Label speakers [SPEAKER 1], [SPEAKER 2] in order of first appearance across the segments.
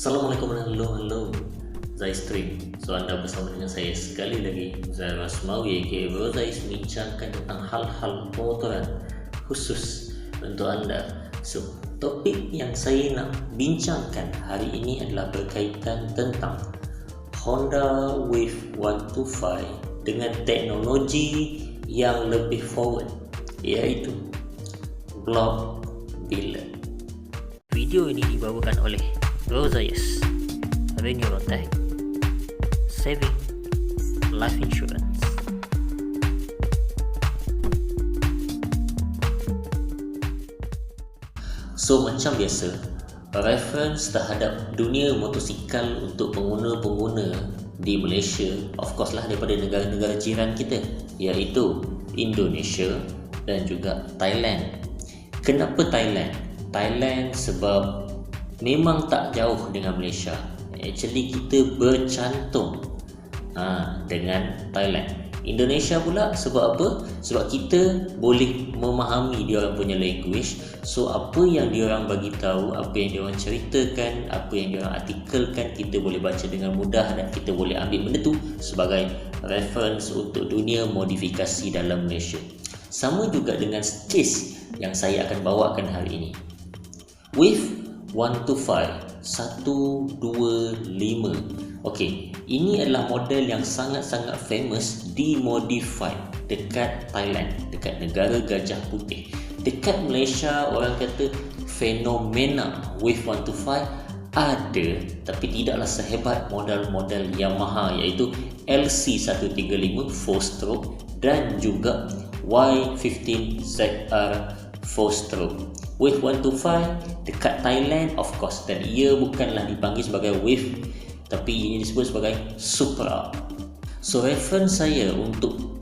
[SPEAKER 1] Assalamualaikum dan halo Zais Stream. So anda bersama dengan saya sekali lagi, Zai Rasmawi aka Bro Zais, bincangkan tentang hal-hal pemotoran khusus untuk anda. So topik yang saya nak bincangkan hari ini adalah berkaitan tentang Honda Wave 125 dengan teknologi yang lebih forward, iaitu block billet. Video ini dibawakan oleh Bro Zais, Renurotech, Saving Life Insurance. So macam biasa, reference terhadap dunia motosikal untuk pengguna-pengguna di Malaysia, of course lah daripada negara-negara jiran kita, iaitu Indonesia dan juga Thailand. Kenapa Thailand? Thailand sebab memang tak jauh dengan Malaysia. Actually kita bercantum dengan Thailand. Indonesia pula sebab apa? Sebab kita boleh memahami dia orang punya language. So apa yang dia orang bagi tahu, apa yang dia orang ceritakan, apa yang dia orang artikelkan, kita boleh baca dengan mudah dan kita boleh ambil benda tu sebagai reference untuk dunia modifikasi dalam Malaysia. Sama juga dengan case yang saya akan bawakan hari ini. Wave 125. Okey, ini adalah model yang sangat-sangat famous, dimodified dekat Thailand, dekat negara Gajah Putih. Dekat Malaysia orang kata fenomena Wave 125 ada, tapi tidaklah sehebat model-model Yamaha, iaitu LC135 4 stroke dan juga Y15ZR 4 stroke. Wave 125 dekat Thailand, of course, dan ia bukanlah dipanggil sebagai Wave, tapi ini disebut sebagai Supra. So reference saya untuk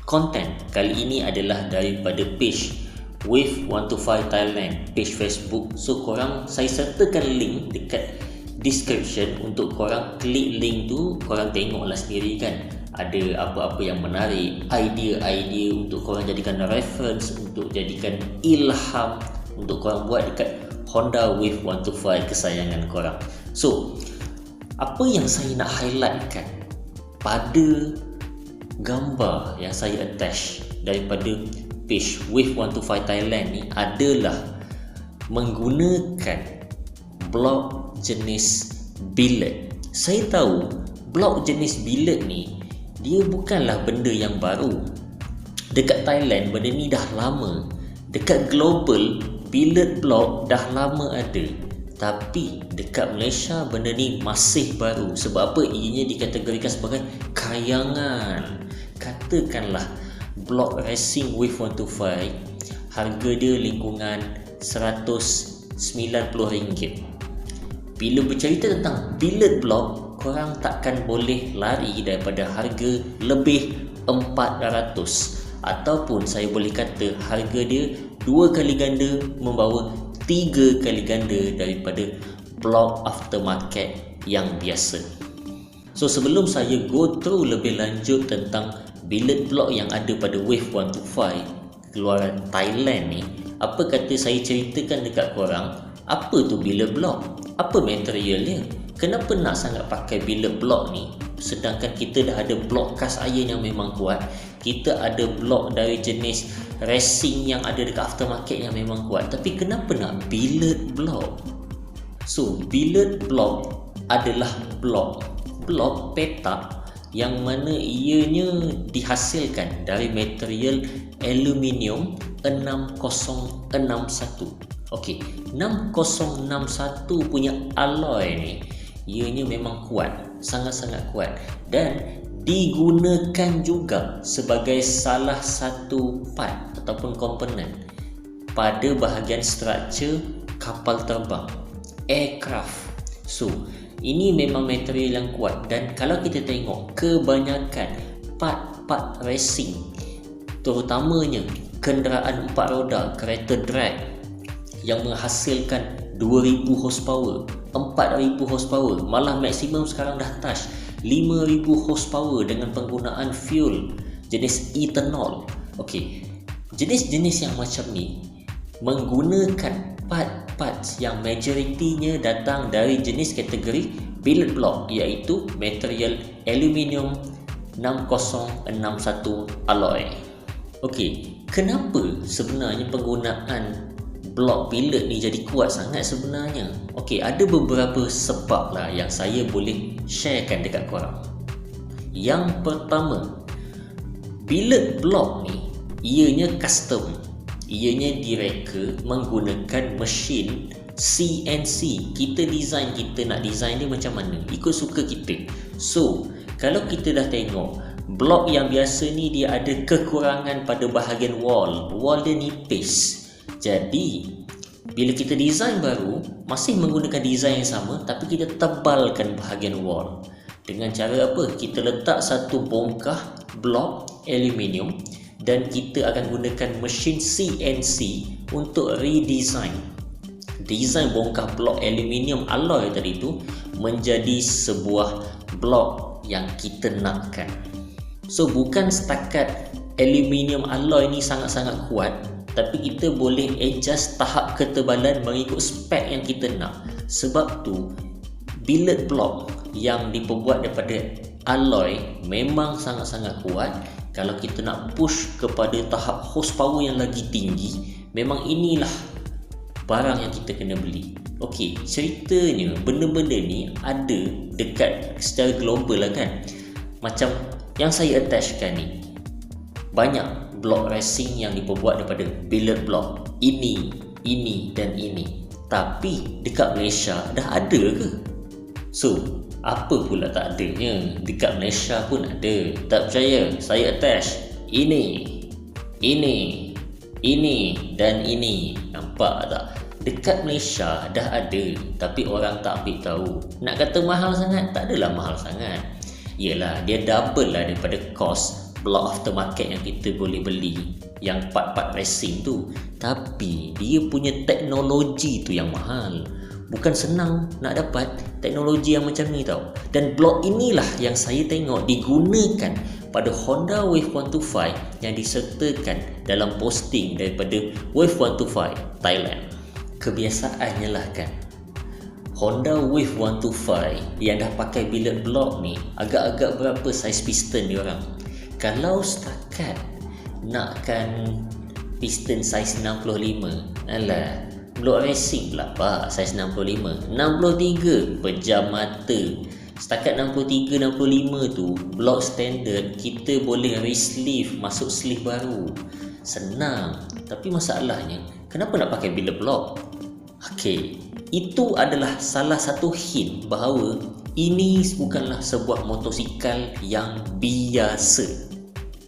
[SPEAKER 1] konten kali ini adalah daripada page Wave 125 Thailand, page Facebook. So korang, saya sertakan link dekat description untuk korang klik link tu, korang tengoklah sendiri kan. Ada apa-apa yang menarik, idea-idea untuk korang jadikan reference, untuk jadikan ilham untuk korang buat dekat Honda Wave 125 kesayangan korang. So, apa yang saya nak highlightkan pada gambar yang saya attach daripada page Wave 125 Thailand ni adalah menggunakan blok jenis billet. Saya tahu blok jenis billet ni dia bukanlah benda yang baru. Dekat Thailand benda ni dah lama. Dekat global billet block dah lama ada. Tapi dekat Malaysia benda ni masih baru. Sebab apa? Ianya dikategorikan sebagai kayangan. Katakanlah blok racing Wave 125 harga dia lingkungan RM190. Bila bercerita tentang billet block, korang takkan boleh lari daripada harga lebih 400, ataupun saya boleh kata harga dia 2 kali ganda membawa 3 kali ganda daripada blok aftermarket yang biasa. So sebelum saya go through lebih lanjut tentang billet block yang ada pada Wave 125 keluaran Thailand ni, apa kata saya ceritakan dekat korang apa tu billet block, apa material dia, kenapa nak sangat pakai billet block ni, sedangkan kita dah ada blok cast iron yang memang kuat, kita ada blok dari jenis racing yang ada dekat aftermarket yang memang kuat, tapi kenapa nak billet block? So billet block adalah blok petak yang mana ianya dihasilkan dari material aluminium 6061. Okey, 6061 punya alloy ni ianya memang kuat, sangat-sangat kuat, dan digunakan juga sebagai salah satu part ataupun komponen pada bahagian struktur kapal terbang, aircraft. So ini memang material yang kuat, dan kalau kita tengok kebanyakan part-part racing, terutamanya kenderaan 4 roda, kereta drag yang menghasilkan 2000 horsepower, 4000 horsepower, malah maksimum sekarang dah touch 5000 horsepower dengan penggunaan fuel jenis ethanol. Okey, jenis-jenis yang macam ni menggunakan part parts yang majoritinya datang dari jenis kategori billet block, iaitu material aluminium 6061 alloy. Okey, kenapa sebenarnya penggunaan blok billet ni jadi kuat sangat sebenarnya? Okey, ada beberapa sebab lah yang saya boleh sharekan dekat korang. Yang pertama, billet block ni ianya custom. Ianya direka menggunakan mesin CNC. Kita design, kita nak design dia macam mana, ikut suka kita. So, kalau kita dah tengok blok yang biasa ni dia ada kekurangan pada bahagian wall dia nipis. Jadi bila kita design baru, masih menggunakan design yang sama, tapi kita tebalkan bahagian wall. Dengan cara apa? Kita letak satu bongkah blok aluminium dan kita akan gunakan mesin CNC untuk redesign. Design bongkah blok aluminium alloy tadi tu menjadi sebuah blok yang kita nakkan. So bukan setakat aluminium alloy ni sangat-sangat kuat, tapi kita boleh adjust tahap ketebalan mengikut spek yang kita nak. Sebab tu billet block yang diperbuat daripada alloy memang sangat-sangat kuat. Kalau kita nak push kepada tahap horsepower yang lagi tinggi, memang inilah barang yang kita kena beli. Okey, ceritanya benda-benda ni ada dekat secara global lah kan. Macam yang saya attachkan ni, banyak blok racing yang diperbuat daripada billet block. Ini dan ini. Tapi dekat Malaysia dah ada ke? So, apa pula tak adanya? Dekat Malaysia pun ada. Tak percaya? Saya attach ini dan ini. Nampak tak? Dekat Malaysia dah ada, tapi orang tak ambil tahu. Nak kata mahal sangat? Tak adalah mahal sangat. Yelah, dia double lah daripada cost block aftermarket yang kita boleh beli, yang part-part racing tu. Tapi dia punya teknologi tu yang mahal. Bukan senang nak dapat teknologi yang macam ni tau. Dan blok inilah yang saya tengok digunakan pada Honda Wave 125 yang disertakan dalam posting daripada Wave 125 Thailand. Kebiasaannya lah kan, Honda Wave 125 yang dah pakai billet block ni agak-agak berapa saiz piston diorang. Kalau setakat nakkan piston saiz 65, alah, blok racing pula pak saiz 65, 63 pejam mata. Setakat 63-65 tu blok standard, kita boleh re-sleeve, masuk sleeve baru, senang. Tapi masalahnya, kenapa nak pakai billet block? Okey, itu adalah salah satu hint bahawa ini bukanlah sebuah motosikal yang biasa.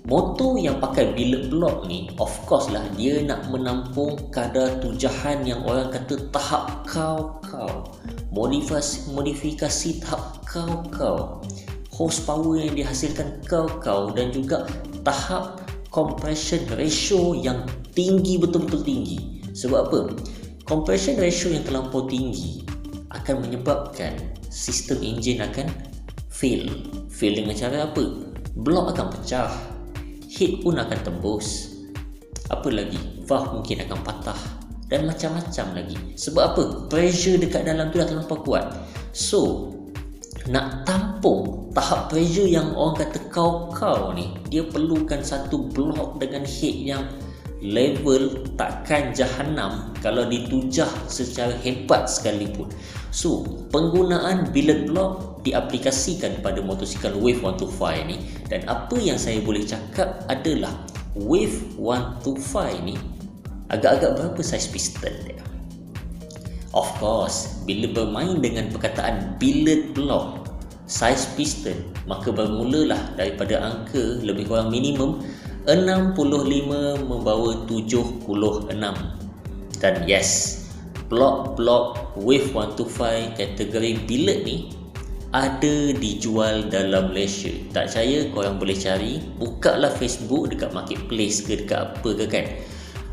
[SPEAKER 1] Motor yang pakai billet block ni, of course lah, dia nak menampung kadar tujahan yang orang kata tahap kau-kau, modifikasi tahap kau-kau, horsepower yang dihasilkan kau-kau, dan juga tahap compression ratio yang tinggi, betul-betul tinggi. Sebab apa? Compression ratio yang terlampau tinggi akan menyebabkan sistem enjin akan fail. Fail dengan cara apa? Blok akan pecah, head pun akan tembus, apa lagi, valve mungkin akan patah, dan macam-macam lagi. Sebab apa? Pressure dekat dalam tu dah terlampau kuat. So, nak tampung tahap pressure yang orang kata kau-kau ni, dia perlukan satu blok dengan head yang level takkan jahanam kalau ditujah secara hebat sekalipun. So, penggunaan billet block diaplikasikan pada motosikal Wave 125 ni, dan apa yang saya boleh cakap adalah Wave 125 ni agak-agak berapa saiz piston dia. Of course, bila bermain dengan perkataan billet block saiz piston, maka bermulalah daripada angka lebih kurang minimum 65 membawa 76. Dan yes, blok-blok Wave 125 kategori billet ni ada dijual dalam Malaysia. Tak percaya, korang boleh cari, bukalah Facebook dekat marketplace ke dekat apa ke kan,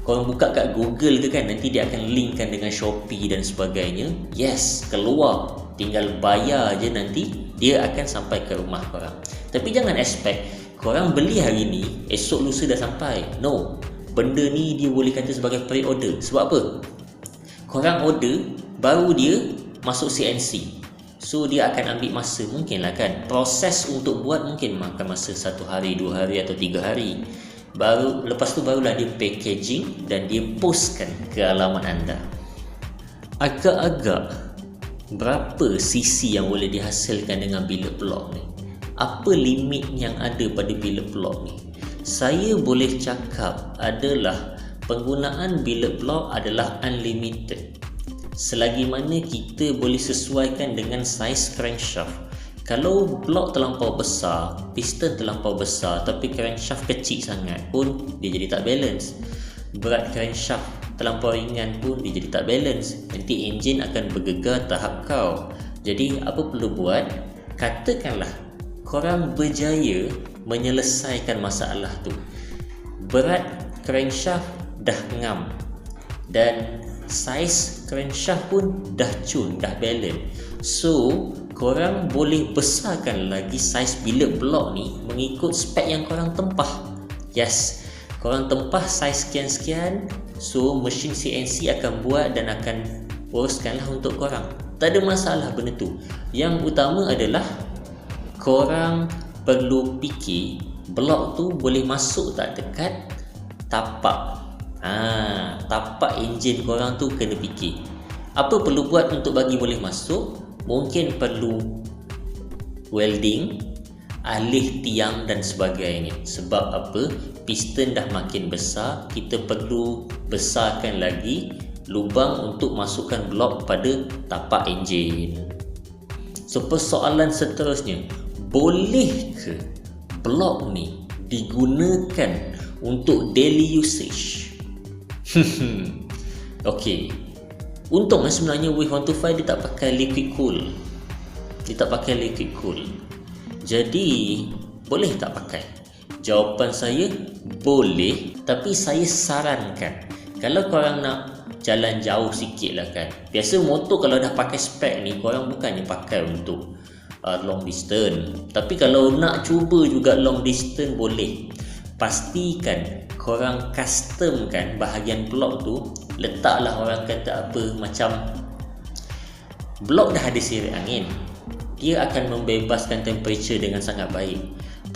[SPEAKER 1] korang buka kat Google ke kan, nanti dia akan linkkan dengan Shopee dan sebagainya. Yes, keluar, tinggal bayar je, nanti dia akan sampai ke rumah korang. Tapi jangan expect korang beli hari ni, esok lusa dah sampai. No, benda ni dia boleh kata sebagai pre-order. Sebab apa? korang order, baru dia masuk CNC. So dia akan ambil masa, mungkinlah kan, proses untuk buat mungkin makan masa 1 hari, 2 hari atau 3 hari. Lepas tu barulah dia packaging dan dia postkan ke alamat anda. Agak-agak berapa sisi yang boleh dihasilkan dengan billet block ni? Apa limit yang ada pada billet block ni? Saya boleh cakap adalah penggunaan billet block adalah unlimited. Selagi mana kita boleh sesuaikan dengan saiz crankshaft. Kalau blok terlampau besar, piston terlampau besar tapi crankshaft kecil sangat pun dia jadi tak balance. Berat crankshaft terlampau ringan pun dia jadi tak balance. Nanti enjin akan bergegar tahap kau. Jadi apa perlu buat? Katakanlah korang berjaya menyelesaikan masalah tu. Berat crankshaft dah ngam dan saiz crankshaft pun dah cun, dah balance. So korang boleh besarkan lagi saiz billet block ni mengikut spek yang korang tempah. Yes, korang tempah saiz sekian-sekian, so mesin CNC akan buat dan akan uruskanlah untuk korang. Tak ada masalah benda tu. Yang utama adalah korang perlu fikir blok tu boleh masuk tak dekat tapak. Tapak enjin korang tu kena fikir. Apa perlu buat untuk bagi boleh masuk? Mungkin perlu welding, alih tiang dan sebagainya. Sebab apa? Piston dah makin besar, kita perlu besarkan lagi lubang untuk masukkan blok pada tapak enjin. So persoalan seterusnya, boleh ke blok ni digunakan untuk daily usage? Okey. Untungnya sebenarnya Wave 125 dia tak pakai liquid cool. Jadi boleh tak pakai? Jawapan saya boleh, tapi saya sarankan kalau korang nak jalan jauh sikit lah kan. Biasa motor kalau dah pakai spek ni, korang bukannya pakai untuk long distance. Tapi kalau nak cuba juga long distance boleh. Pastikan korang customkan bahagian blok tu. Letaklah orang kata apa, macam blok dah ada sirip angin, dia akan membebaskan temperature dengan sangat baik.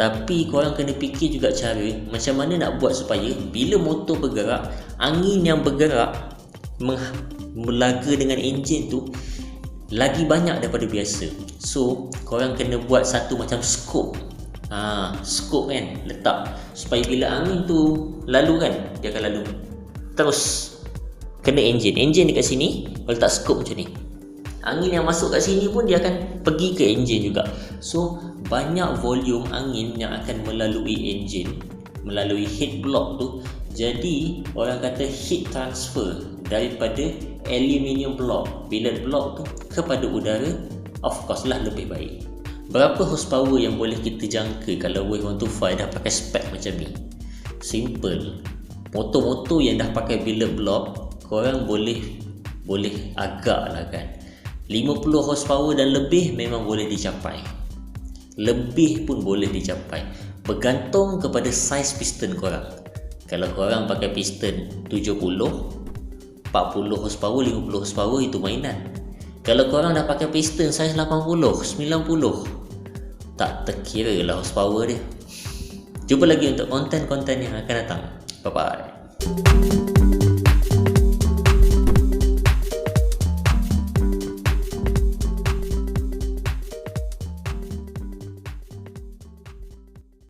[SPEAKER 1] Tapi korang kena fikir juga cara macam mana nak buat supaya bila motor bergerak, angin yang bergerak melaga dengan enjin tu lagi banyak daripada biasa. So korang kena buat satu macam scope. Scope kan, letak supaya bila angin tu lalu kan, dia akan lalu terus kena enjin dekat sini. Kalau letak scope macam ni, angin yang masuk kat sini pun dia akan pergi ke enjin juga. So banyak volume angin yang akan melalui enjin, melalui heat block tu. Jadi orang kata heat transfer daripada aluminium block, billet block tu kepada udara, of course lah lebih baik. Berapa horsepower yang boleh kita jangka kalau Wave 125 dah pakai spek macam ni? Simple. Motor-motor yang dah pakai billet block, korang boleh agak lah kan, 50 horsepower dan lebih memang boleh dicapai. Lebih pun boleh dicapai, bergantung kepada saiz piston korang. Kalau korang pakai piston 70, 40 horsepower, 50 horsepower, itu mainan. Kalau korang dah pakai piston saiz 80, 90, tak terkira lah horsepower dia. Jumpa lagi untuk konten-konten yang akan datang. Bye-bye.